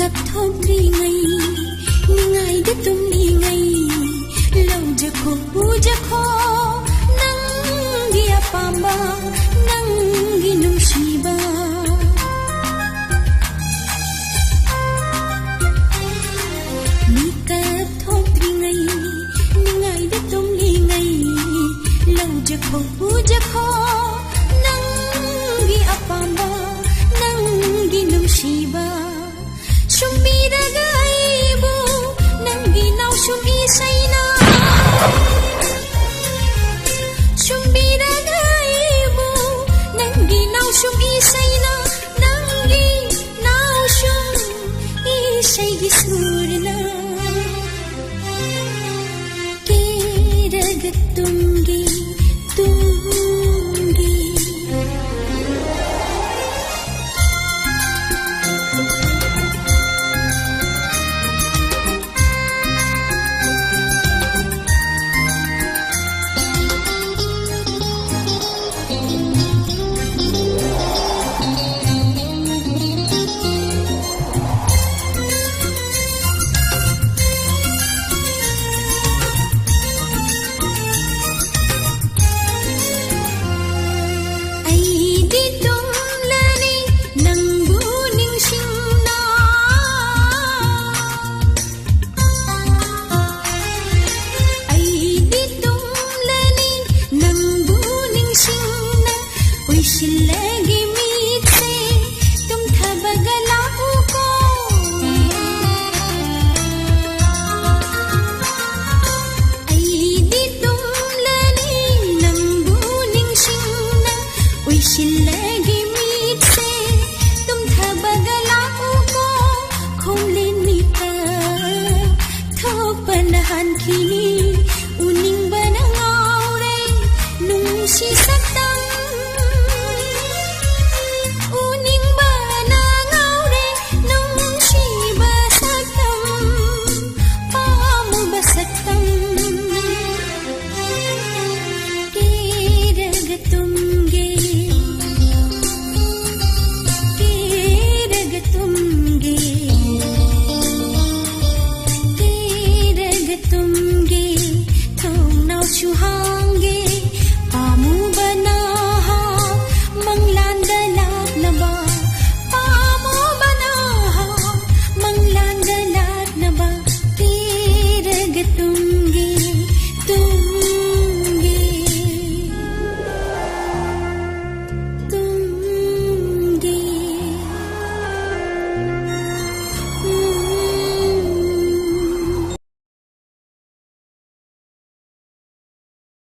Kap thon ri ngai ni ngai de tum ni ngai lau ja kho bu ja kho nang gi apamba nang gi num shiba ni kap thon ri ngai ni ngai de tum ni ngai lau ja kho bu ja kho nang gi apamba nang gi num shiba Shumbiragaibu nangi nau shumbi saina Shumbiragaibu nangi nau shumbi saina nangi nau shum isai gisur